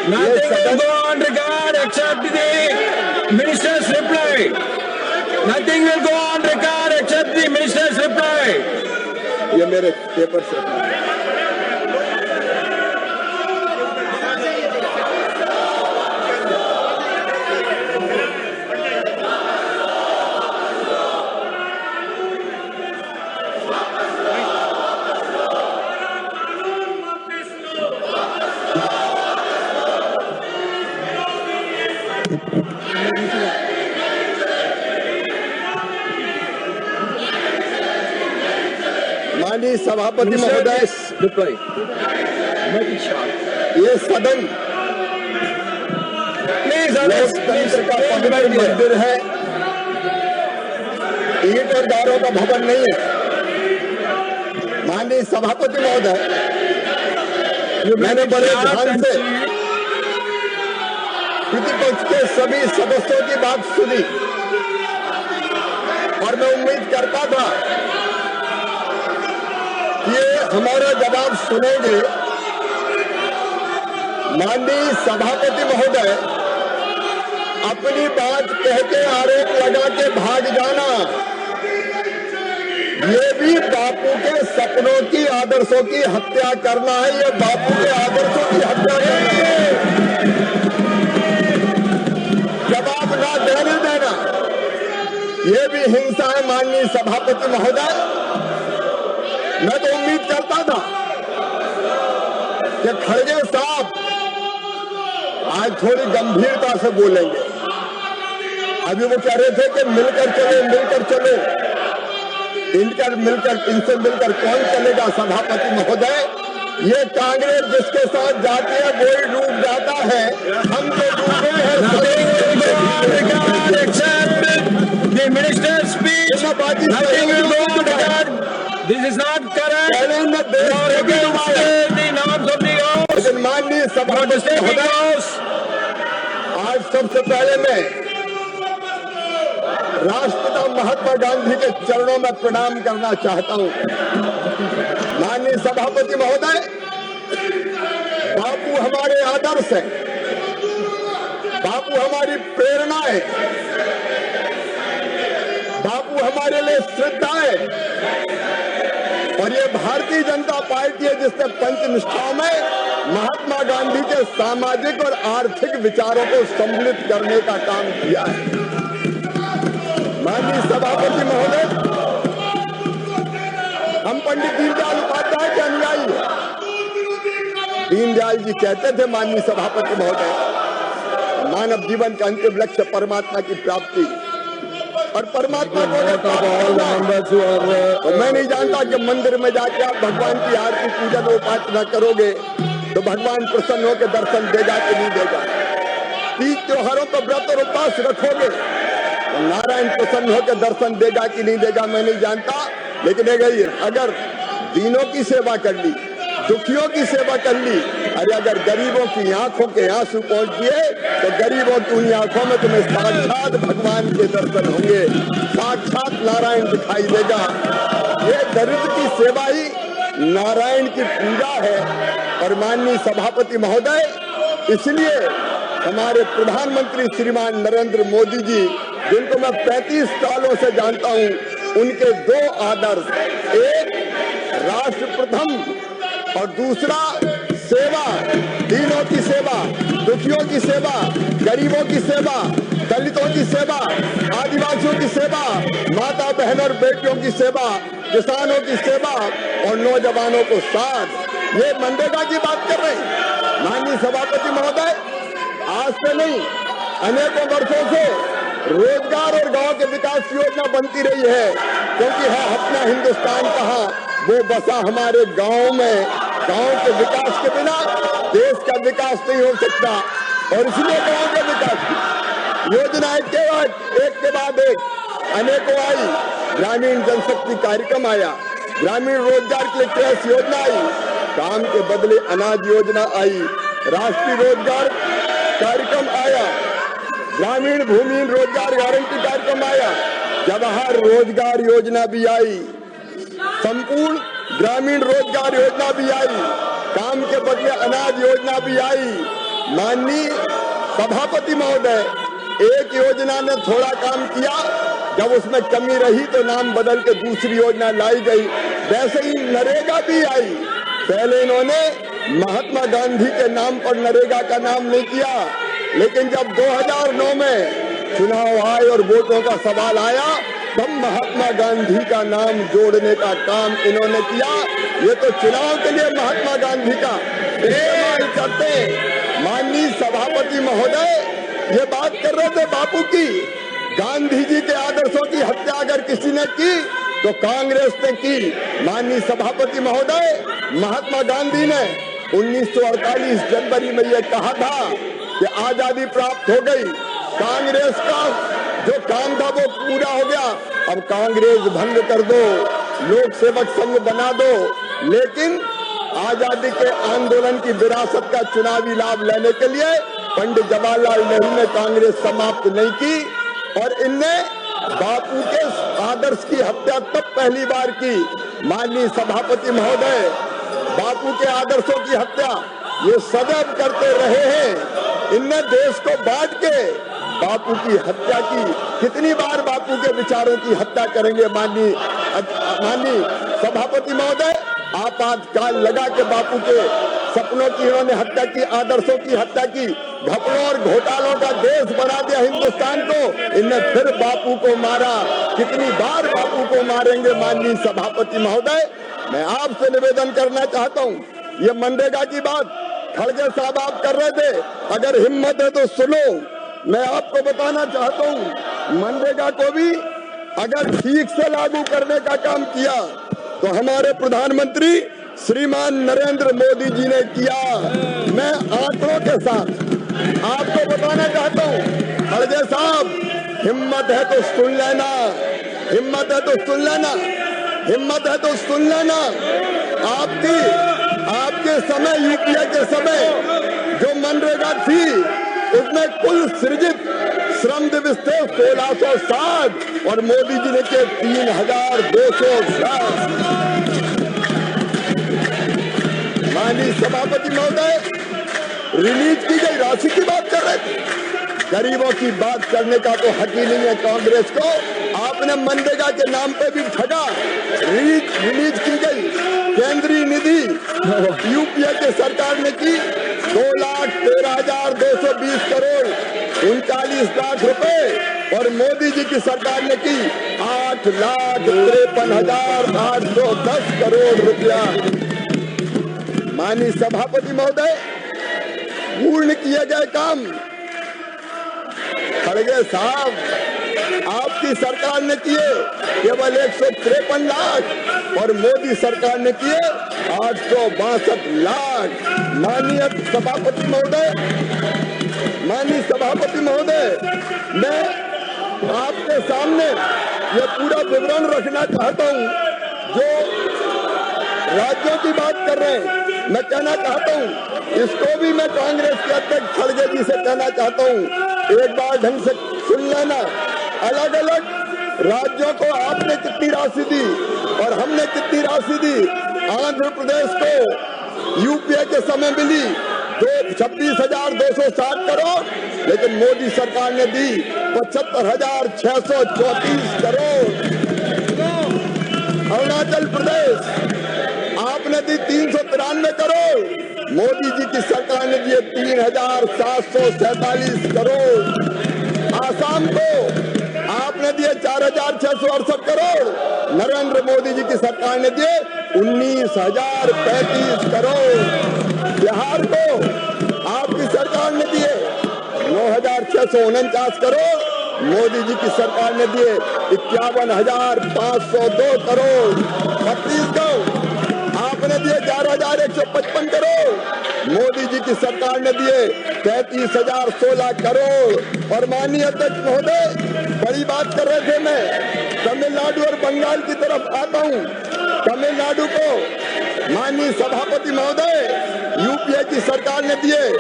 Nothing will go on record except the minister's reply. Nothing will go on record except the minister's reply. ये मेरे paper से माननीय सभापति महोदय, Reply. Make it short. ये सदन Please, लोकतंत्र का पवित्र मंदिर है, ईंट और दारों का भवन नहीं है। माननीय सभापति महोदय, मैंने बड़े ध्यान से प्रतिपक्ष के सभी सदस्यों की बात सुनी और मैं उम्मीद करता था ये हमारा जवाब सुनेंगे। माननीय सभापति महोदय, अपनी बात कह के आरोप लगा के भाग जाना, ये भी बापू के सपनों की, आदर्शों की हत्या करना है। ये बापू के आदर्शों की हत्या करना है। जवाब ना देने देना, ये भी हिंसा है। माननीय सभापति महोदय, मैं तो उम्मीद करता था कि खड़गे साहब आज थोड़ी गंभीरता से बोलेंगे। अभी वो कह रहे थे कि मिलकर चलो, मिलकर चलो, इनसे मिलकर कौन चलेगा। सभापति महोदय, ये कांग्रेस जिसके साथ जाती है वही डूब जाता है। हम तो डूबे हैं। This is not correct. The norms of the house. माननीय सभापति महोदय, आज सबसे पहले मैं राष्ट्रपिता महात्मा गांधी के चरणों में प्रणाम करना चाहता हूं। माननीय सभापति महोदय, बापू हमारे आदर्श है, बापू हमारी प्रेरणा है, बापू हमारे लिए श्रद्धा है। और ये भारतीय जनता पार्टी है जिसने पंचनिष्ठाओं में महात्मा गांधी के सामाजिक और आर्थिक विचारों को सम्मिलित करने का काम किया है। माननीय सभापति महोदय, हम पंडित दीनदयाल उपाध्याय के अनुयायी हैं। दीनदयाल जी कहते थे, माननीय सभापति महोदय, मानव जीवन का अंतिम लक्ष्य परमात्मा की प्राप्ति और परमात्मा को और मैं नहीं जानता कि मंदिर में जाके आप भगवान की आरती पूजन उपासना करोगे तो भगवान प्रसन्न होकर दर्शन देगा कि नहीं देगा। तीज त्योहारों पर व्रत और उपवास रखोगे तो नारायण प्रसन्न होकर दर्शन देगा कि नहीं देगा, मैं नहीं जानता। लेकिन अगर दीनों की सेवा कर ली, दुखियों की सेवा कर ली, अरे अगर गरीबों की आंखों के आंसू पहुंच दिए तो गरीबों की उन आंखों में तुम्हें साक्षात भगवान के दर्शन होंगे, साक्षात नारायण दिखाई देगा। ये दरिद्र की सेवा ही नारायण की पूजा है। और माननीय सभापति महोदय, इसलिए हमारे प्रधानमंत्री श्रीमान नरेंद्र मोदी जी, जिनको मैं 35 सालों से जानता हूं, उनके दो आदर्श, एक राष्ट्र प्रथम और दूसरा सेवा, दीनों की सेवा, दुखियों की सेवा, गरीबों की सेवा, दलितों की सेवा, आदिवासियों की सेवा, माता बहन और बेटियों की सेवा, किसानों की सेवा और नौजवानों को साथ। ये मनरेगा की बात कर रहे हैं। माननीय सभापति महोदय, आज से नहीं, अनेकों वर्षों से रोजगार और गांव के विकास की योजना बनती रही है, क्योंकि है अपना हिंदुस्तान कहाँ, वो बसा हमारे गांव में। गांव के विकास के बिना देश का विकास नहीं हो सकता और इसलिए गांव के विकास की योजनाएं एक के बाद एक अनेकों आई। ग्रामीण जनशक्ति कार्यक्रम आया, ग्रामीण रोजगार के लिए ट्रेस योजना आई, काम के बदले अनाज योजना आई, राष्ट्रीय रोजगार कार्यक्रम आया, ग्रामीण भूमिहीन रोजगार गारंटी कार्यक्रम आया, जवाहर रोजगार योजना भी आई, संपूर्ण ग्रामीण रोजगार योजना भी आई, काम के बदले अनाज योजना भी आई, माननीय सभापति महोदय, एक योजना ने थोड़ा काम किया, जब उसमें कमी रही तो नाम बदल के दूसरी योजना लाई गई। वैसे ही नरेगा भी आई। पहले इन्होंने महात्मा गांधी के नाम पर नरेगा का नाम नहीं किया, लेकिन जब 2009 में चुनाव आए और वोटों का सवाल आया, तब महात्मा गांधी का नाम जोड़ने का काम इन्होंने किया। ये तो चुनाव के लिए महात्मा गांधी का इस्तेमाल करते। माननीय सभापति महोदय ये बात कर रहे थे बापू की, गांधी जी के आदर्शों की हत्या अगर किसी ने की तो कांग्रेस ने की। माननीय सभापति महोदय, महात्मा गांधी ने 1948 जनवरी में ये कहा था कि आजादी प्राप्त हो गई, कांग्रेस का जो काम था वो पूरा हो गया, अब कांग्रेस भंग कर दो, लोक सेवक संघ बना दो। लेकिन आजादी के आंदोलन की विरासत का चुनावी लाभ लेने के लिए पंडित जवाहरलाल नेहरू ने कांग्रेस समाप्त नहीं की, और इनने बापू के आदर्श की हत्या तब पहली बार की। माननीय सभापति महोदय, बापू के आदर्शों की हत्या ये सदैव करते रहे हैं। इनने देश को बांट के बापू की हत्या की। कितनी बार बापू के विचारों की हत्या करेंगे? माननीय सभापति महोदय, आपातकाल लगा के बापू के सपनों की इन्होंने हत्या की, आदर्शों की हत्या की, घपलों और घोटालों का देश बना दिया हिंदुस्तान को। इनने फिर बापू को मारा। कितनी बार बापू को मारेंगे? माननीय सभापति महोदय, मैं आपसे निवेदन करना चाहता हूँ, ये मनरेगा की बात खड़गे साहब आप कर रहे थे, अगर हिम्मत है तो सुनो। मैं आपको बताना चाहता हूँ, मनरेगा को भी अगर ठीक से लागू करने का काम किया तो हमारे प्रधानमंत्री श्रीमान नरेंद्र मोदी जी ने किया। मैं आंकड़ों के साथ आपको बताना चाहता हूँ, खड़गे साहब, हिम्मत है तो सुन लेना, हिम्मत है तो सुन लेना, हिम्मत है तो सुन लेना। आपके समय, यूपीए के समय जो मनरेगा थी, उसमें कुल सृजित श्रम दिवस थे 1660 और मोदी जी ने किए 3210। माननीय सभापति महोदय, रिलीज की गई राशि की बात कर रहे थे, गरीबों की बात करने का तो हक ही नहीं है कांग्रेस को। आपने मनरेगा के नाम पे भी ठगा। रिलीज की गई केंद्रीय निधि यूपीए की सरकार ने की 2,13,220 करोड़ 39 लाख रुपए, और मोदी जी की सरकार ने की 8,53,810 करोड़ रुपया। माननीय सभापति महोदय, पूर्ण किए गए काम खड़गे साहब आपकी सरकार ने किए केवल 153 लाख, और मोदी सरकार ने किए 862 लाख। माननीय सभापति महोदय, मैं आपके सामने ये पूरा विवरण रखना चाहता हूँ। जो राज्यों की बात कर रहे हैं, मैं कहना चाहता हूँ, इसको भी मैं कांग्रेस के अध्यक्ष खड़गे जी से कहना चाहता हूँ, एक बार ढंग से सुन लेना। अलग अलग राज्यों को आपने कितनी राशि दी और हमने कितनी राशि दी। आंध्र प्रदेश को यूपीए के समय मिली 26,260 करोड़, लेकिन मोदी सरकार ने दी 75,634 करोड़। अरुणाचल प्रदेश आपने दी 393 करोड़, मोदी जी की सरकार ने दिए 3,747 करोड़। आसाम को आपने दिए 4,668 करोड़, नरेंद्र मोदी जी की सरकार ने दिए 19,035 करोड़। बिहार को आपकी सरकार ने दिए 9,649 करोड़, मोदी जी की सरकार ने दिए 51,502 करोड़। छत्तीसगढ़ आपने दिए 11,155 करोड़, मोदी जी की सरकार ने दिए 33,016 करोड़। और माननीय अध्यक्ष महोदय, बड़ी बात कर रहे थे, मैं तमिलनाडु और बंगाल की तरफ आता हूँ। तमिलनाडु को माननीय सभापति महोदय यूपीए की सरकार ने दिए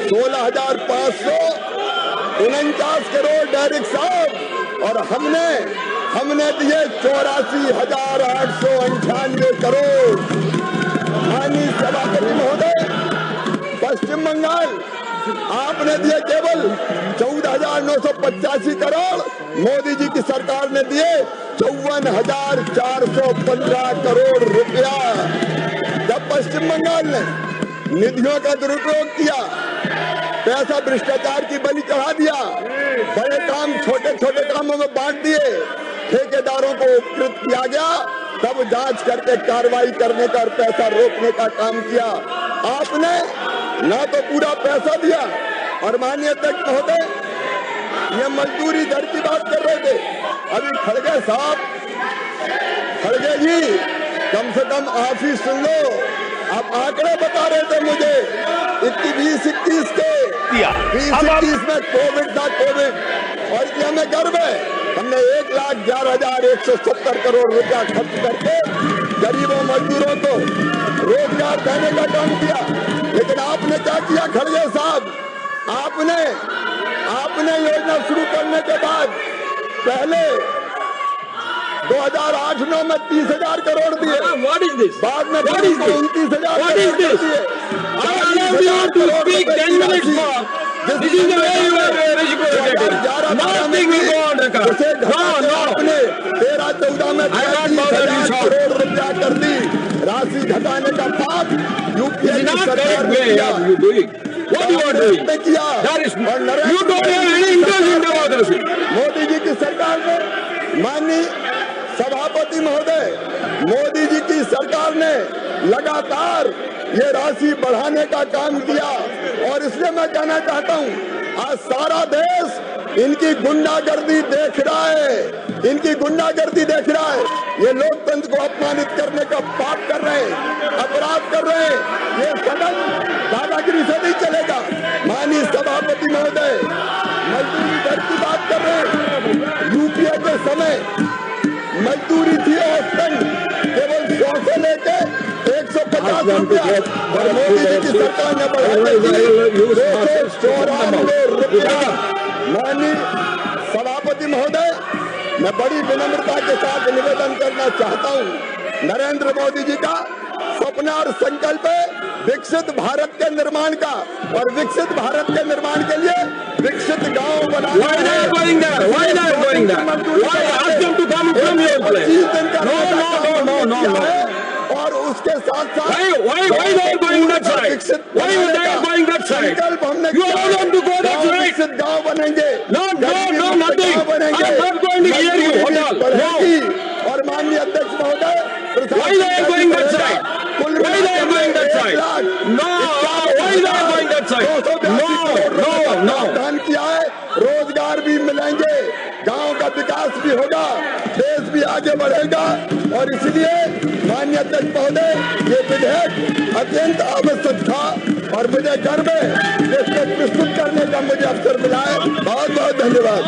16,549 करोड़ डायरेक्ट साहब, और हमने दिए 84,898 करोड़। माननीय सभापति महोदय, पश्चिम बंगाल आपने दिए केवल 14,985 करोड़, मोदी जी की सरकार ने दिए 54,415 करोड़ रुपया। जब पश्चिम बंगाल ने निधियों का दुरुपयोग किया, पैसा भ्रष्टाचार की बलि चढ़ा दिया, बड़े काम छोटे छोटे कामों में बांट दिए, ठेकेदारों को उपकृत किया गया, तब जांच करके कार्रवाई करने का और पैसा रोकने का काम किया। आपने ना तो पूरा पैसा दिया, और माननीय अध्यक्ष महोदय, ये मजदूरी दर की बात कर रहे थे अभी खड़गे साहब, खड़गे जी कम से कम आप ही सुन लो, आप आंकड़े बता रहे थे मुझे 20-21 के 20-21 में कोविड था, कोविड, और ये हमें गर्व है, हमने 1,11,170 करोड़ रुपया खर्च करके गरीबों मजदूरों को रोजगार देने का काम किया। लेकिन आपने क्या किया खड़गे साहब, आपने योजना शुरू करने के बाद पहले 2008-9 में 30,000 करोड़ दिए, What is this? बाद में What is this? 29,000 What is this? दिए। I allow you to speak 10 minutes more. This is the way you are reciprocating. Nothing will go on record. No. आपने 13-14 में 30,000 करोड़ रुपया कर दी, राशि घटाने का पाप यूपीए की सरकार ने किया। You doing? What you are doing? किया। That is, you don't have any interest in democracy. Modi ji की सरकार ने, माननीय सभापति महोदय, मोदी जी की सरकार ने लगातार ये राशि बढ़ाने का काम किया, और इसलिए मैं कहना चाहता हूँ, आज सारा देश इनकी गुंडागर्दी देख रहा है, इनकी गुंडागर्दी देख रहा है। ये लोकतंत्र को अपमानित करने का पाप कर रहे हैं, अपराध कर रहे हैं। ये सदन दादागिरी से नहीं चलेगा। माननीय सभापति महोदय, मजदूरी दर की बात कर रहे हैं, यूपीए के समय मजदूरी थी औसतन केवल 100 से लेके 150 रुपया, और मोदी जी की सरकार ने बढ़ा दी 294 रुपया। माननीय सभापति महोदय, मैं बड़ी विनम्रता के साथ निवेदन करना चाहता हूँ, नरेंद्र मोदी जी का सपना और संकल्प है विकसित भारत के निर्माण का, और विकसित भारत के निर्माण के लिए विकसित गांव बनाना। Why they are going there? Why they are going there? Why ask them to come from your place? No. और उसके साथ साथ Why they are going that side? Why they are going that side? संकल्प हमने You allow them to go that side? विकसित गांव बनेंगे। No, nothing. I'm not going to hear you. Hold on. No. और माननीय अध्यक्ष महोदय, Why they are going that side? Why they are going that side? No. Why they are going that side? No. दान किया है, रोजगार भी मिलेंगे, गांव का विकास भी होगा, देश भी आगे बढ़ेगा। और इसलिए माननीय अध्यक्ष महोदय, ये विधेयक अत्यंत आवश्यक था, और मुझे गर्व है इसको प्रस्तुत करने का मुझे अवसर मिला है। बहुत बहुत धन्यवाद।